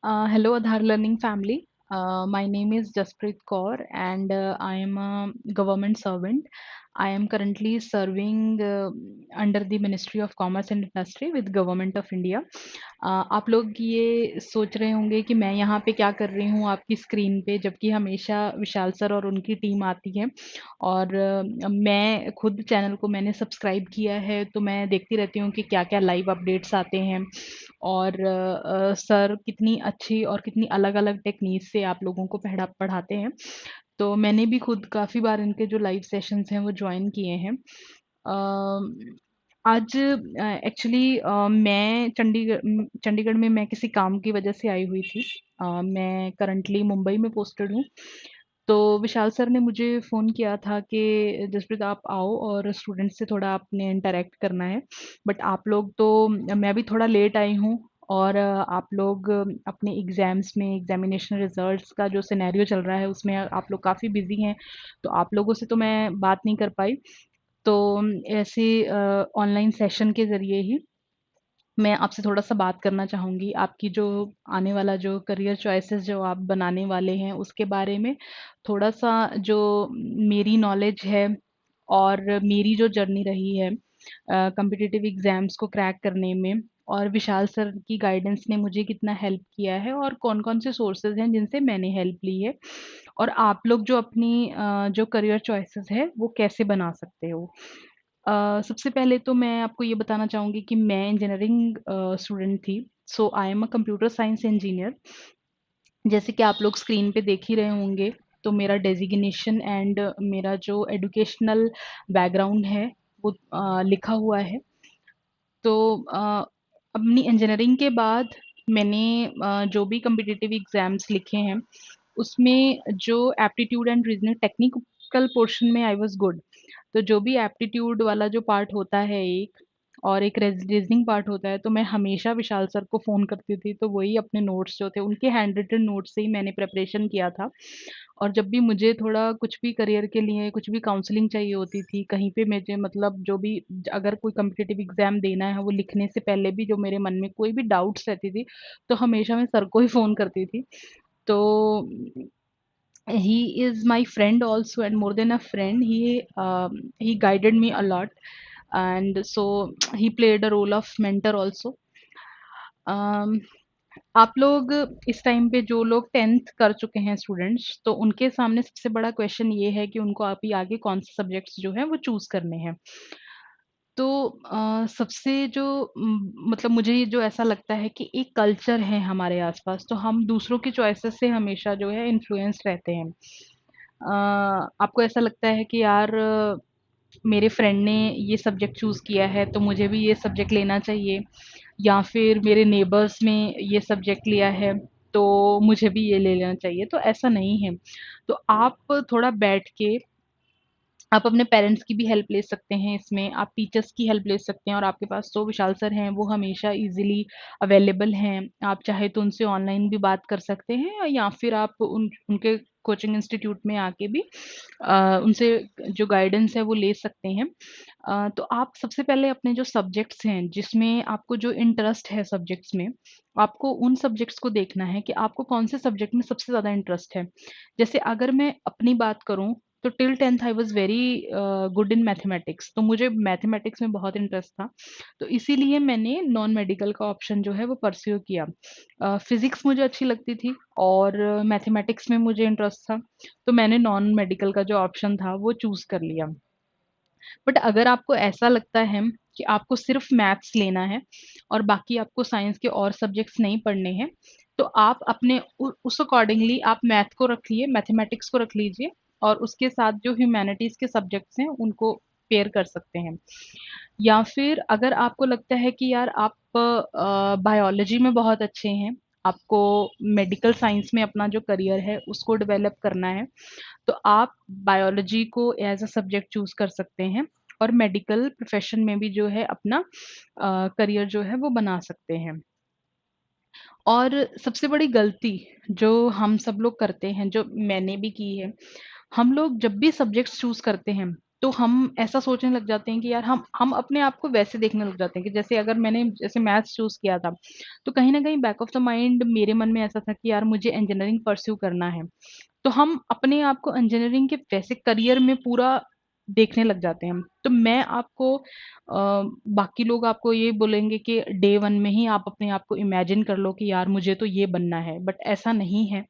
Hello, Aadhaar Learning family. My name is Jaspreet Kaur, and I am a government servant. I am currently serving under the Ministry of Commerce and Industry with Government of India. आप लोग ये सोच रहे होंगे कि मैं यहाँ पे क्या कर रही हूँ आपकी स्क्रीन पे, जबकि हमेशा विशाल सर और उनकी टीम आती है। और मैं खुद चैनल को मैंने सब्सक्राइब किया है, तो मैं देखती रहती हूँ कि क्या-क्या लाइव अपडेट्स आते हैं और सर कितनी अच्छी और कितनी अलग-अलग टेक्नीक से आप लोगों को पढ़ाते हैं। तो मैंने भी खुद काफ़ी बार इनके जो लाइव सेशंस हैं वो जॉइन किए हैं। आज एक्चुअली मैं चंडीगढ़ में मैं किसी काम की वजह से आई हुई थी। मैं करंटली मुंबई में पोस्टेड हूँ। तो विशाल सर ने मुझे फ़ोन किया था कि जसप्रीत आप आओ और स्टूडेंट से थोड़ा आपने इंटरैक्ट करना है। बट आप लोग तो मैं भी थोड़ा लेट आई हूँ और आप लोग अपने एग्ज़ाम्स में एग्ज़ामिनेशन रिज़ल्ट्स का जो सिनेरियो चल रहा है उसमें आप लोग काफ़ी बिज़ी हैं। तो आप लोगों से तो मैं बात नहीं कर पाई। तो ऐसे ऑनलाइन सेशन के ज़रिए ही मैं आपसे थोड़ा-सा बात करना चाहूँगी। आपकी जो आने वाला जो करियर चॉइसेस जो आप बनाने वाले हैं, उसके बारे में थोड़ा-सा जो मेरी नॉलेज है और मेरी जो जर्नी रही है कॉम्पिटिटिव एग्ज़ाम्स को क्रैक करने में और विशाल सर की गाइडेंस ने मुझे कितना हेल्प किया है और कौन-कौन से सोर्सेज़ हैं जिनसे मैंने हेल्प ली है और आप लोग जो अपनी जो करियर चॉइसेस है, वो कैसे बना सकते हो। सबसे पहले तो मैं आपको ये बताना चाहूँगी कि मैं इंजीनियरिंग स्टूडेंट थी। So I am a computer science engineer. जैसे कि आप लोग स्क्रीन पे देख ही रहे होंगे, तो मेरा डेज़िग्नेशन एंड मेरा जो एजुकेशनल बैकग्राउंड है, वो लिखा हुआ है। तो अपनी इंजीनियरिंग के बाद मैंने जो भी कॉम्पिटिटिव एग्ज़ाम्स लिखे हैं, उसमें जो aptitude and reasoning technical portion में आई वाज़ गुड। तो जो भी एप्टीट्यूड वाला जो पार्ट होता है एक और एक रीज़निंग पार्ट होता है, तो मैं हमेशा विशाल सर को फ़ोन करती थी, तो वही अपने नोट्स जो थे, उनके हैंड रिटन नोट्स से ही मैंने प्रिपरेशन किया था। और जब भी मुझे थोड़ा कुछ भी करियर के लिए कुछ भी काउंसलिंग चाहिए होती थी, कहीं पे मुझे मतलब जो भी अगर कोई कॉम्पिटिटिव एग्ज़ाम देना है, वो लिखने से पहले भी जो मेरे मन में कोई भी डाउट्स रहती थी, तो हमेशा मैं सर को ही फ़ोन करती थी। तो he is my friend also and more than a friend, he guided me a lot and so he played a role of mentor also. um, आप लोग इस टाइम पे जो लोग 10th कर चुके हैं स्टूडेंट्स, तो उनके सामने सबसे बड़ा क्वेश्चन ये है कि उनको अभी आगे कौन से सब्जेक्ट्स जो हैं वो चूज़ करने हैं। तो सबसे जो मतलब मुझे ये जो ऐसा लगता है कि एक कल्चर है हमारे आसपास, तो हम दूसरों की चॉइसेस से हमेशा जो है इन्फ्लुएंस रहते हैं। आपको ऐसा लगता है कि यार मेरे फ्रेंड ने ये सब्जेक्ट चूज़ किया है, तो मुझे भी ये सब्जेक्ट लेना चाहिए या फिर मेरे नेबर्स में ये सब्जेक्ट लिया है, तो मुझे भी ये ले लेना चाहिए, तो ऐसा नहीं है। तो आप थोड़ा बैठ के आप अपने पेरेंट्स की भी हेल्प ले सकते हैं इसमें, आप टीचर्स की हेल्प ले सकते हैं और आपके पास तो विशाल सर हैं, वो हमेशा ईज़िली अवेलेबल हैं। आप चाहे तो उनसे ऑनलाइन भी बात कर सकते हैं या फिर आप उनके कोचिंग इंस्टीट्यूट में आके भी उनसे जो गाइडेंस है वो ले सकते हैं। तो आप सबसे पहले अपने जो सब्जेक्ट्स हैं, जिसमें आपको जो इंटरेस्ट है सब्जेक्ट्स में, आपको उन सब्जेक्ट्स को देखना है कि आपको कौन से सब्जेक्ट में सबसे ज़्यादा इंटरेस्ट है। जैसे अगर मैं अपनी बात करूँ तो till 10th I was very good in mathematics, तो मुझे मैथमेटिक्स में बहुत इंटरेस्ट था। तो इसीलिए मैंने नॉन मेडिकल का ऑप्शन जो है वो परस्यू किया। फिज़िक्स मुझे अच्छी लगती थी और मैथमेटिक्स में मुझे इंटरेस्ट था, तो मैंने नॉन मेडिकल का जो ऑप्शन था वो चूज़ कर लिया। बट अगर आपको ऐसा लगता है कि आपको सिर्फ़ मैथ्स लेना है और बाकी आपको साइंस के और सब्जेक्ट्स नहीं पढ़ने हैं, तो आप अपने उस अकॉर्डिंगली आप मैथ को रखिए, मैथमेटिक्स को रख लीजिए और उसके साथ जो ह्यूमैनिटीज़ के सब्जेक्ट्स हैं, उनको पेयर कर सकते हैं। या फिर अगर आपको लगता है कि यार आप बायोलॉजी में बहुत अच्छे हैं, आपको मेडिकल साइंस में अपना जो करियर है, उसको डेवलप करना है, तो आप बायोलॉजी को एज़ अ सब्जेक्ट चूज़ कर सकते हैं और मेडिकल प्रोफ़ेशन में भी जो है अपना करियर जो है वो बना सकते हैं। और सबसे बड़ी गलती जो हम सब लोग करते हैं, जो मैंने भी की है, हम लोग जब भी सब्जेक्ट्स चूज़ करते हैं, तो हम ऐसा सोचने लग जाते हैं कि यार हम अपने आप को वैसे देखने लग जाते हैं कि जैसे अगर मैंने जैसे मैथ्स चूज़ किया था, तो कहीं न कहीं बैक ऑफ द माइंड मेरे मन में ऐसा था कि यार मुझे इंजीनियरिंग परस्यू करना है। तो हम अपने आप को इंजीनियरिंग के वैसे करियर में पूरा देखने लग जाते हैं। तो मैं आपको बाकी लोग आपको ये बोलेंगे कि डे 1 में ही आप अपने आप को इमेजिन कर लो कि यार मुझे तो ये बनना है, बट ऐसा नहीं है।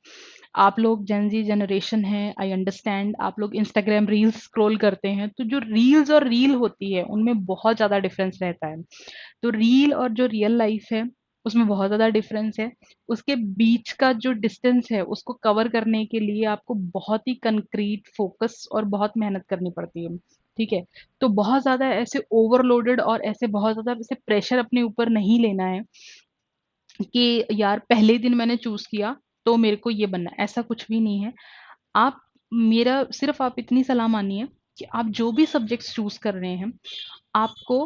आप लोग जेन ज़ी जनरेशन है, आई अंडरस्टैंड, आप लोग इंस्टाग्राम रील्स स्क्रॉल करते हैं, तो जो रील्स और रील होती है, उनमें बहुत ज़्यादा डिफरेंस रहता है। तो रील और जो रियल लाइफ है, उसमें बहुत ज़्यादा डिफरेंस है। उसके बीच का जो डिस्टेंस है, उसको कवर करने के लिए आपको बहुत ही कंक्रीट फोकस और बहुत मेहनत करनी पड़ती है। ठीक है? तो बहुत ज़्यादा ऐसे ओवरलोडेड और ऐसे बहुत ज़्यादा ऐसे प्रेशर अपने ऊपर नहीं लेना है कि यार पहले ही दिन मैंने चूज़ किया, तो मेरे को ये बनना है, ऐसा कुछ भी नहीं है। आप मेरा सिर्फ़ आप इतनी सलाह मानिए कि आप जो भी सब्जेक्ट्स चूज़ कर रहे हैं, आपको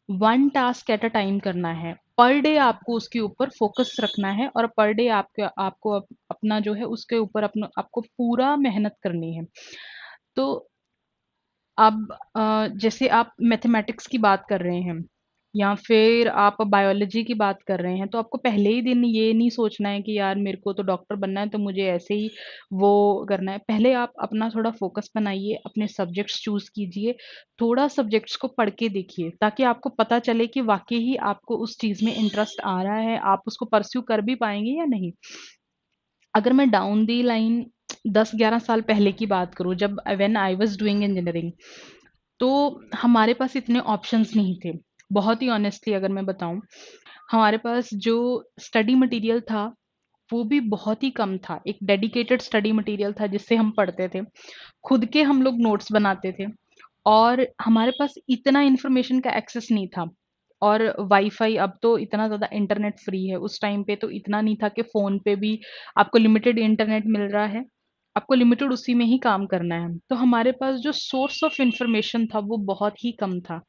1 टास्क एट अ टाइम करना है। पर डे आपको उसके ऊपर फ़ोकस रखना है और पर डे आपको अपना जो है उसके ऊपर अपना आपको पूरा मेहनत करनी है। तो अब जैसे आप मैथमेटिक्स की बात कर रहे हैं या फिर आप बायोलॉजी की बात कर रहे हैं, तो आपको पहले ही दिन ये नहीं सोचना है कि यार मेरे को तो डॉक्टर बनना है, तो मुझे ऐसे ही वो करना है। पहले आप अपना थोड़ा फ़ोकस बनाइए, अपने सब्जेक्ट्स चूज़ कीजिए, थोड़ा सब्जेक्ट्स को पढ़ के देखिए, ताकि आपको पता चले कि वाक़ई ही आपको उस चीज़ में इंटरेस्ट आ रहा है, आप उसको परस्यू कर भी पाएँगे या नहीं। अगर मैं डाउन द लाइन 10-11 साल पहले की बात करूँ, जब when I was doing engineering, तो हमारे पास इतने ऑप्शंस नहीं थे। बहुत ही ऑनेस्टली अगर मैं बताऊँ, हमारे पास जो स्टडी मटेरियल था, वो भी बहुत ही कम था। एक डेडिकेटेड स्टडी मटेरियल था जिससे हम पढ़ते थे। खुद के हम लोग नोट्स बनाते थे और हमारे पास इतना इन्फॉर्मेशन का एक्सेस नहीं था। और वाईफ़ाई अब तो इतना ज़्यादा इंटरनेट फ्री है, उस टाइम पे तो इतना नहीं था कि फ़ोन पे भी आपको लिमिटेड इंटरनेट मिल रहा है, आपको लिमिटेड उसी में ही काम करना है। तो हमारे पास जो सोर्स ऑफ इन्फॉर्मेशन था वो बहुत ही कम था।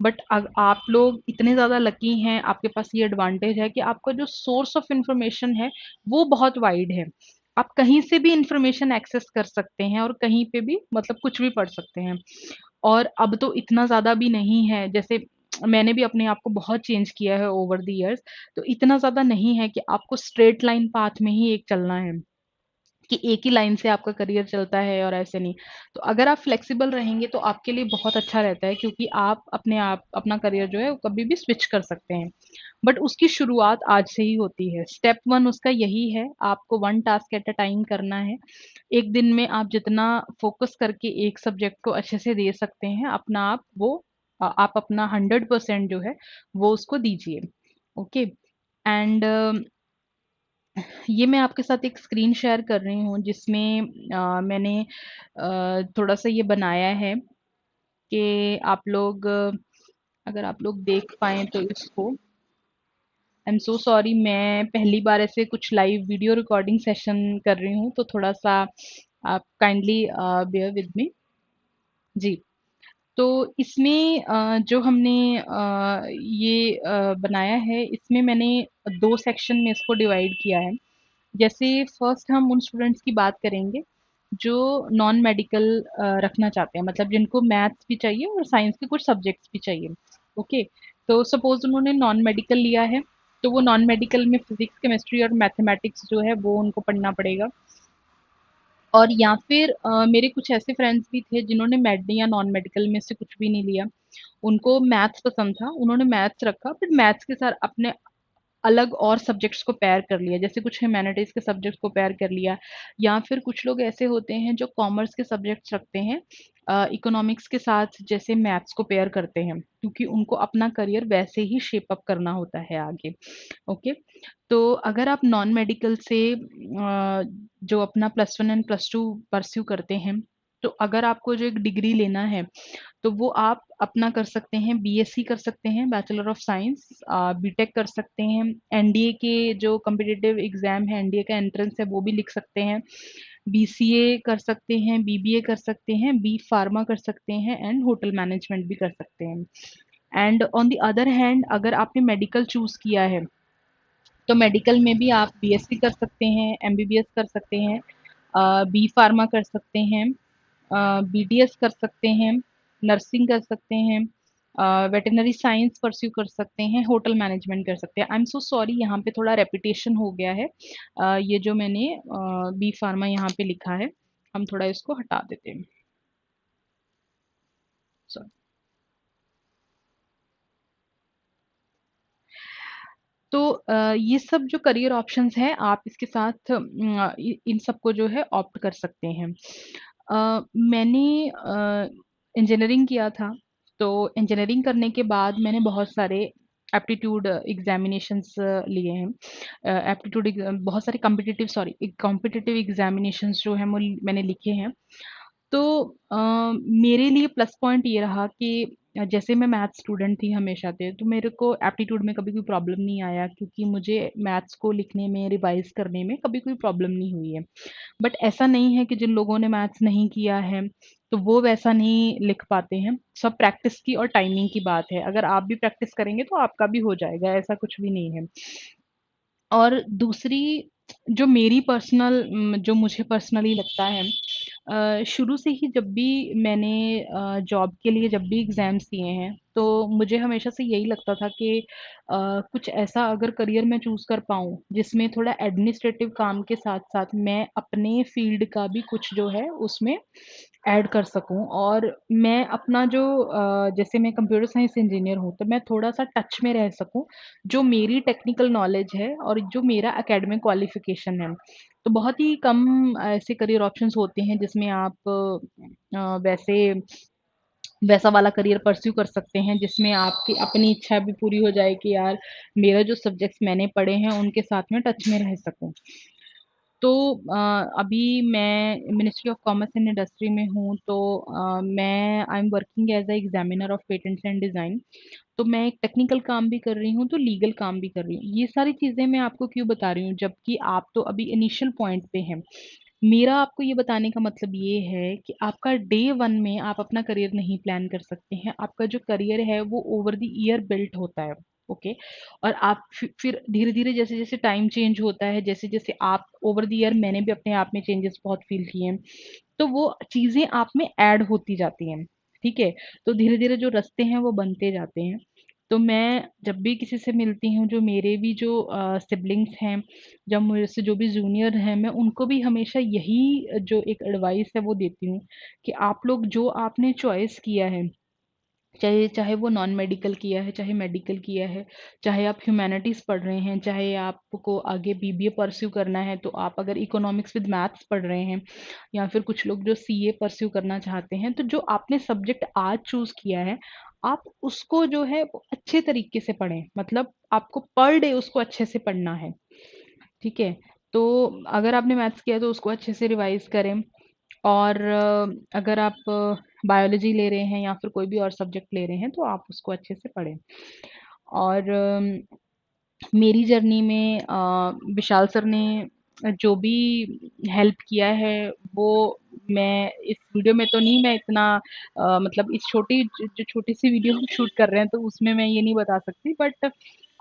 बट अग आप लोग इतने ज़्यादा लकी हैं, आपके पास ये एडवांटेज है कि आपका जो सोर्स ऑफ इन्फॉर्मेशन है, वो बहुत वाइड है। आप कहीं से भी इन्फॉर्मेशन एक्सेस कर सकते हैं और कहीं पे भी मतलब कुछ भी पढ़ सकते हैं। और अब तो इतना ज़्यादा भी नहीं है, जैसे मैंने भी अपने आप को बहुत चेंज किया है ओवर द इयर्स, तो इतना ज़्यादा नहीं है कि आपको स्ट्रेट लाइन पाथ में ही एक चलना है। कि एक ही लाइन से आपका करियर चलता है और ऐसे नहीं। तो अगर आप फ्लेक्सिबल रहेंगे तो आपके लिए बहुत अच्छा रहता है क्योंकि आप अपना करियर जो है वो कभी भी स्विच कर सकते हैं। बट उसकी शुरुआत आज से ही होती है। स्टेप 1 उसका यही है, आपको 1 टास्क एट अ टाइम करना है। एक दिन में आप जितना फ़ोकस करके एक सब्जेक्ट को अच्छे से दे सकते हैं, आप अपना 100% जो है वो उसको दीजिए। ओके? एंड ये मैं आपके साथ एक स्क्रीन शेयर कर रही हूँ जिसमें मैंने थोड़ा-सा ये बनाया है कि आप लोग अगर आप लोग देख पाएँ तो इसको। आई एम सो सॉरी, मैं पहली बार ऐसे कुछ लाइव वीडियो रिकॉर्डिंग सेशन कर रही हूँ, तो थोड़ा-सा आप काइंडली बेयर विद मी। जी। तो इसमें जो हमने ये बनाया है, इसमें मैंने 2 सेक्शन में इसको डिवाइड किया है। जैसे फर्स्ट हम उन स्टूडेंट्स की बात करेंगे जो नॉन मेडिकल रखना चाहते हैं, मतलब जिनको मैथ्स भी चाहिए और साइंस के कुछ सब्जेक्ट्स भी चाहिए। ओके, तो सपोज उन्होंने नॉन मेडिकल लिया है, तो वो नॉन मेडिकल में फिजिक्स केमिस्ट्री और मैथमेटिक्स जो है वो उनको पढ़ना पड़ेगा। और या फिर मेरे कुछ ऐसे फ्रेंड्स भी थे जिन्होंने मेड या नॉन मेडिकल में से कुछ भी नहीं लिया, उनको मैथ्स पसंद था, उन्होंने मैथ्स रखा, बट मैथ्स के साथ अपने अलग और सब्जेक्ट्स को पेयर कर लिया, जैसे कुछ ह्यूमैनिटीज़ के सब्जेक्ट्स को पेयर कर लिया, या फिर कुछ लोग ऐसे होते हैं जो कॉमर्स के सब्जेक्ट्स रखते हैं, इकोनॉमिक्स के साथ जैसे मैथ्स को पेयर करते हैं, क्योंकि उनको अपना करियर वैसे ही शेप अप करना होता है आगे। ओके, तो अगर आप नॉन मेडिकल से जो अपना +1 एंड +2 परस्यू करते हैं, तो अगर आपको जो एक डिग्री लेना है, तो वो आप अपना कर सकते हैं, बीएससी कर सकते हैं, बैचलर ऑफ साइंस, बीटेक कर सकते हैं, एनडीए के जो कॉम्पिटिटिव एग्ज़ाम है, एनडीए का एंट्रेंस है, वो भी लिख सकते हैं, बीसीए कर सकते हैं, बीबीए कर सकते हैं, बी फार्मा कर सकते हैं एंड होटल मैनेजमेंट भी कर सकते हैं। And on the other hand अगर आपने मेडिकल चूज़ किया है, तो मेडिकल में भी आप बीएससी कर सकते हैं, एमबीबीएस कर सकते हैं, बी फार्मा कर सकते हैं, बीडीएस कर सकते हैं, नर्सिंग कर सकते हैं, वेटरनरी साइंस परस्यू कर सकते हैं, होटल मैनेजमेंट कर सकते हैं। आई एम सो सॉरी, यहाँ पे थोड़ा रेपिटेशन हो गया है। ये जो मैंने बी फार्मा यहाँ पे लिखा है, हम थोड़ा इसको हटा देते हैं। सॉरी। तो ये सब जो करियर ऑप्शंस हैं, आप इसके साथ इन सबको जो है ऑप्ट कर सकते हैं। मैंने इंजीनियरिंग किया था, तो इंजीनियरिंग करने के बाद मैंने बहुत सारे एप्टीट्यूड एग्जामिनेशंस लिए हैं। एप्टीट्यूड बहुत सारे कॉम्पिटिटिव एग्जामिनेशंस जो हैं वो मैंने लिखे हैं। तो मेरे लिए प्लस पॉइंट ये रहा कि जैसे मैं मैथ्स स्टूडेंट थी हमेशा से, तो मेरे को एप्टीट्यूड में कभी कोई प्रॉब्लम नहीं आया, क्योंकि मुझे मैथ्स को लिखने में, रिवाइज करने में कभी कोई प्रॉब्लम नहीं हुई है। बट ऐसा नहीं है कि जिन लोगों ने मैथ्स नहीं किया है तो वो वैसा नहीं लिख पाते हैं। सब प्रैक्टिस की और टाइमिंग की बात है। अगर आप भी प्रैक्टिस करेंगे तो आपका भी हो जाएगा, ऐसा कुछ भी नहीं है। और दूसरी जो मुझे पर्सनली लगता है, शुरू से ही जब भी मैंने जॉब के लिए जब भी एग्ज़ाम्स दिए हैं, तो मुझे हमेशा से यही लगता था कि कुछ ऐसा अगर करियर मैं चूज़ कर पाऊँ, जिसमें थोड़ा एडमिनिस्ट्रेटिव काम के साथ-साथ मैं अपने फ़ील्ड का भी कुछ जो है उसमें ऐड कर सकूँ, और मैं अपना जो जैसे मैं कंप्यूटर साइंस इंजीनियर हूँ, तो मैं थोड़ा-सा टच में रह सकूँ, जो मेरी टेक्निकल नॉलेज है और जो मेरा एकेडमिक क्वालिफ़िकेशन है। तो बहुत ही कम ऐसे करियर ऑप्शंस होते हैं जिसमें आप वैसा वाला करियर परस्यू कर सकते हैं, जिसमें आपकी अपनी इच्छा भी पूरी हो जाए कि यार मेरा जो सब्जेक्ट्स मैंने पढ़े हैं उनके साथ में टच में रह सकूँ। तो अभी मैं ministry of commerce and industry में हूँ, तो मैं I am working as a examiner of patents and design. तो मैं एक टेक्निकल काम भी कर रही हूँ, तो लीगल काम भी कर रही हूँ। ये सारी चीज़ें मैं आपको क्यों बता रही हूँ, जबकि आप तो अभी इनिशियल पॉइंट पे हैं। मेरा आपको ये बताने का मतलब ये है कि आपका डे 1 में आप अपना करियर नहीं प्लान कर सकते हैं। आपका जो करियर है वो ओवर द ईयर बिल्ट होता है, ओके? और आप फिर धीरे-धीरे जैसे-जैसे टाइम चेंज होता है, जैसे-जैसे आप ओवर द ईयर, मैंने भी अपने आप में चेंजेस बहुत फ़ील किए हैं। तो वो चीज़ें आप में ऐड होती जाती हैं, ठीक है? तो धीरे-धीरे जो रास्ते हैं वो बनते जाते हैं। तो मैं जब भी किसी से मिलती हूँ, जो मेरे भी जो सिबलिंग्स हैं, जब मुझसे जो भी जूनियर हैं, मैं उनको भी हमेशा यही जो एक एडवाइस है वो देती हूँ कि आप लोग जो आपने चॉइस किया है, चाहे चाहे वो नॉन मेडिकल किया है, चाहे मेडिकल किया है, चाहे आप ह्यूमैनिटीज़ पढ़ रहे हैं, चाहे आपको आगे बीबीए परस्यू करना है, तो आप अगर इकोनॉमिक्स विद मैथ्स पढ़ रहे हैं, या फिर कुछ लोग जो सीए परस्यू करना चाहते हैं, तो जो आपने सब्जेक्ट आज चूज़ किया है, आप उसको जो है वो अच्छे तरीके से पढ़ें। मतलब आपको पर डे उसको अच्छे से पढ़ना है, ठीक है? तो अगर आपने मैथ्स किया है तो उसको अच्छे से रिवाइज़ करें। और अगर आप बायोलॉजी ले रहे हैं या फिर कोई भी और सब्जेक्ट ले रहे हैं, तो आप उसको अच्छे से पढ़ें। और मेरी जर्नी में विशाल सर ने जो भी हेल्प किया है, वो मैं इस वीडियो में तो नहीं, मैं इतना मतलब इस जो छोटी सी वीडियो हम शूट कर रहे हैं, तो उसमें मैं ये नहीं बता सकती, बट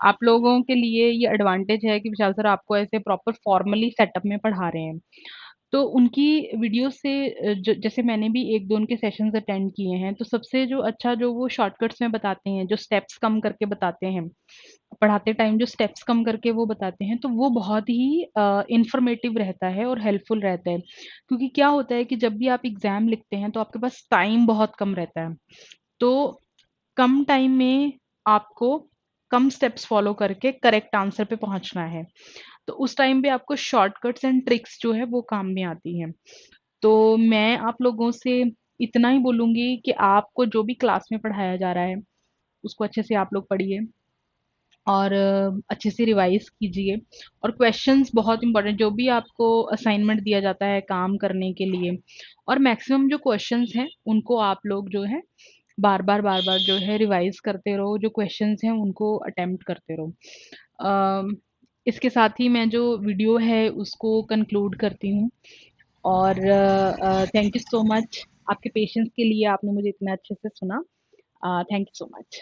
आप लोगों के लिए ये एडवांटेज है कि विशाल सर आपको ऐसे प्रॉपर फॉर्मली सेटअप में पढ़ा रहे हैं। तो उनकी वीडियो से जैसे मैंने भी 1-2 उनके सेशंस अटेंड किए हैं, तो सबसे जो अच्छा जो वो शॉर्टकट्स में बताते हैं, जो स्टेप्स कम करके बताते हैं, पढ़ाते टाइम जो स्टेप्स कम करके वो बताते हैं, तो वो बहुत ही इन्फॉर्मेटिव रहता है और हेल्पफुल रहता है। क्योंकि क्या होता है कि जब भी आप एग्ज़ाम लिखते हैं, तो आपके पास टाइम बहुत कम रहता है। तो कम टाइम में आपको कम स्टेप्स फॉलो करके करेक्ट आंसर पे पहुँचना है। तो उस टाइम पे आपको शॉर्टकट्स एंड ट्रिक्स जो है वो काम में आती हैं। तो मैं आप लोगों से इतना ही बोलूँगी कि आपको जो भी क्लास में पढ़ाया जा रहा है, उसको अच्छे से आप लोग पढ़िए, और अच्छे से रिवाइज़ कीजिए। और क्वेश्चंस बहुत इम्पोर्टेंट, जो भी आपको असाइनमेंट दिया जाता है काम करने के लिए, और मैक्सिमम जो क्वेश्चंस हैं, उनको आप लोग जो है बार-बार जो है रिवाइज़ करते रहो, जो क्वेश्चंस हैं उनको अटेम्प्ट करते रहो। अम, इसके साथ ही मैं जो वीडियो है उसको कंक्लूड करती हूँ, और थैंक यू सो मच आपके पेशेंस के लिए, आपने मुझे इतना अच्छे से सुना। Thank you so much.